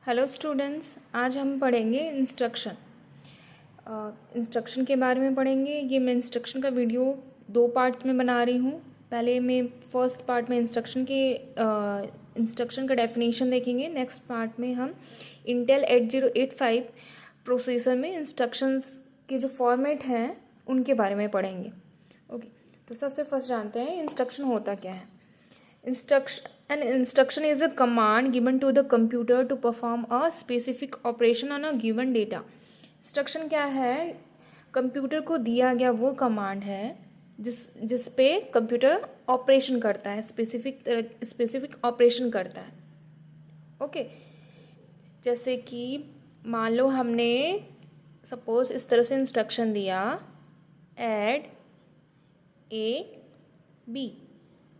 Hello students, आज हम पढ़ेंगे इंस्ट्रक्शन के बारे में पढ़ेंगे। ये मैं इंस्ट्रक्शन का वीडियो 2 पार्ट में बना रही हूँ। पहले मैं फर्स्ट पार्ट में इंस्ट्रक्शन का डेफिनेशन देखेंगे। नेक्स्ट पार्ट में हम इंटेल 8085 प्रोसेसर में इंस्ट्रक्शंस के जो फॉर्मेट हैं उनके बारे में पढ़ेंगे। ओके, तो सबसे फर्स्ट जानते हैं इंस्ट्रक्शन होता क्या है। An instruction is a command given to the computer to perform a specific operation on a given data. Instruction क्या है? कंप्यूटर को दिया गया वो कमांड है जिस पे कंप्यूटर ऑपरेशन करता है, स्पेसिफिक ऑपरेशन करता है। ओके, जैसे कि मान लो हमने सपोज इस तरह से इंस्ट्रक्शन दिया ऐड ए बी।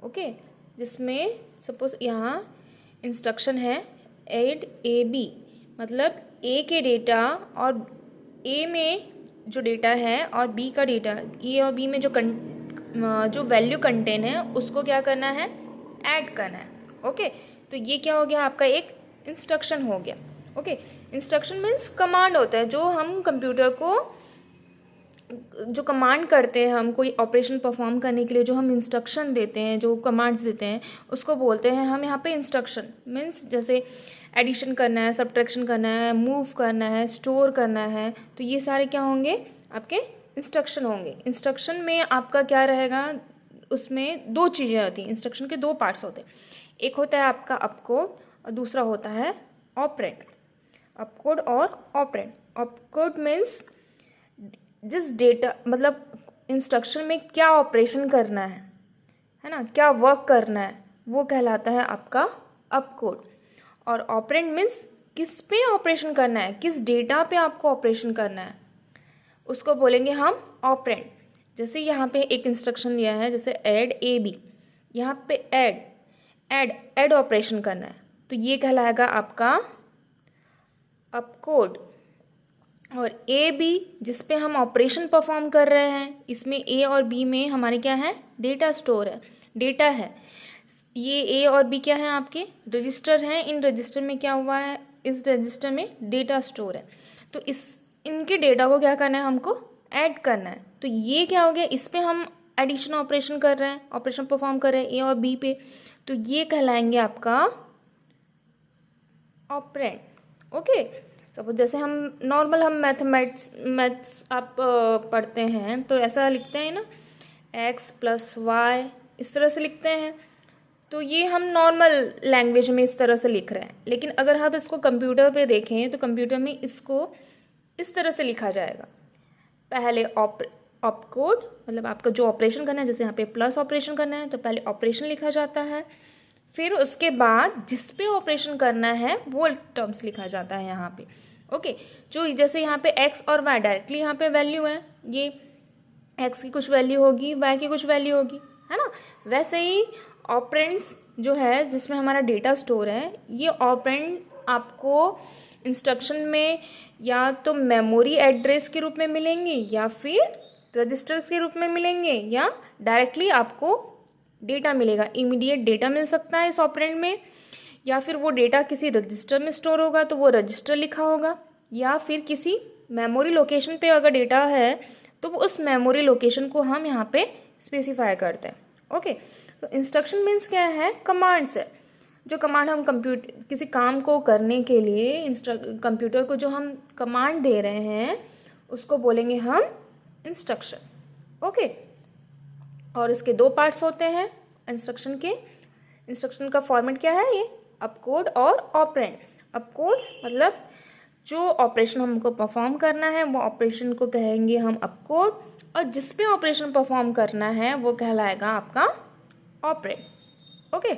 ओके, जिसमें सपोज यहाँ इंस्ट्रक्शन है ऐड ए बी, मतलब ए के डेटा और ए में जो डेटा है और बी का डेटा, ए और बी में जो वैल्यू कंटेन है उसको क्या करना है, ऐड करना है। ओके, तो ये क्या हो गया, आपका एक इंस्ट्रक्शन हो गया। ओके, इंस्ट्रक्शन मीन्स कमांड होता है जो हम कंप्यूटर को जो कमांड करते हैं, हम कोई ऑपरेशन परफॉर्म करने के लिए जो हम इंस्ट्रक्शन देते हैं, जो कमांड्स देते हैं उसको बोलते हैं हम यहाँ पे इंस्ट्रक्शन। मीन्स जैसे एडिशन करना है, सब्ट्रैक्शन करना है, मूव करना है, स्टोर करना है, तो ये सारे क्या होंगे, आपके इंस्ट्रक्शन होंगे। इंस्ट्रक्शन में आपका क्या रहेगा, उसमें 2 चीज़ें होती हैं। इंस्ट्रक्शन के 2 पार्ट्स होते हैं, एक होता है आपका अपकोड और दूसरा होता है ऑपरेंड। अपकोड और ऑपरेंड। अपकोड मीन्स जिस डेटा, मतलब इंस्ट्रक्शन में क्या ऑपरेशन करना है ना, क्या वर्क करना है, वो कहलाता है आपका अपकोड। और ऑपरेंड मीन्स किस पे ऑपरेशन करना है, किस डेटा पे आपको ऑपरेशन करना है, उसको बोलेंगे हम ऑपरेंड। जैसे यहाँ पे एक इंस्ट्रक्शन दिया है, जैसे ऐड ए बी, यहाँ पे ऐड ऑपरेशन करना है, तो ये कहलाएगा आपका अपकोड। और ए बी जिस पे हम ऑपरेशन परफॉर्म कर रहे हैं, इसमें ए और बी में हमारे क्या है, डेटा स्टोर है, डेटा है। ये ए और बी क्या है, आपके रजिस्टर हैं। इन रजिस्टर में क्या हुआ है, इस रजिस्टर में डेटा स्टोर है। तो इनके डेटा को क्या करना है, हमको ऐड करना है। तो ये क्या हो गया, इस पे हम एडिशन ऑपरेशन कर रहे हैं, ऑपरेशन परफॉर्म कर रहे हैं ए और बी पे, तो ये कहलाएंगे आपका ऑपरेंड। ओके, सपोज जैसे हम नॉर्मल मैथ्स आप पढ़ते हैं तो ऐसा लिखते हैं ना, x + y, इस तरह से लिखते हैं। तो ये हम नॉर्मल लैंग्वेज में इस तरह से लिख रहे हैं, लेकिन अगर आप इसको कंप्यूटर पे देखें तो कंप्यूटर में इसको इस तरह से लिखा जाएगा। पहले ऑपकोड, मतलब आपका जो ऑपरेशन करना है, जैसे यहाँ पे प्लस ऑपरेशन करना है तो पहले ऑपरेशन लिखा जाता है, फिर उसके बाद जिस पे ऑपरेशन करना है वो टर्म्स लिखा जाता है यहाँ पे। ओके, जो जैसे यहाँ पे x और y डायरेक्टली यहाँ पे वैल्यू है, ये x की कुछ वैल्यू होगी, y की कुछ वैल्यू होगी, है ना। वैसे ही ऑपरेंड्स जो है जिसमें हमारा डेटा स्टोर है, ये ऑपरेंड आपको इंस्ट्रक्शन में या तो मेमोरी एड्रेस के रूप में मिलेंगे या फिर रजिस्टर के रूप में मिलेंगे, या डायरेक्टली आपको डेटा मिलेगा, इमीडिएट डेटा मिल सकता है इस ऑपरेंड में, या फिर वो डेटा किसी रजिस्टर में स्टोर होगा तो वो रजिस्टर लिखा होगा, या फिर किसी मेमोरी लोकेशन पे अगर डेटा है तो वो उस मेमोरी लोकेशन को हम यहाँ पे स्पेसिफाई करते हैं। ओके, तो इंस्ट्रक्शन मीन्स क्या है, कमांड्स है। जो कमांड हम किसी काम को करने के लिए कंप्यूटर को जो हम कमांड दे रहे हैं उसको बोलेंगे हम इंस्ट्रक्शन। ओके, और इसके 2 पार्ट्स होते हैं इंस्ट्रक्शन के। इंस्ट्रक्शन का फॉर्मेट क्या है, ये अपकोड और ऑपरेंड। अपकोड्स मतलब जो ऑपरेशन हमको परफॉर्म करना है वो ऑपरेशन को कहेंगे हम अपकोड, और जिस पे ऑपरेशन परफॉर्म करना है वो कहलाएगा आपका ऑपरेंड। ओके।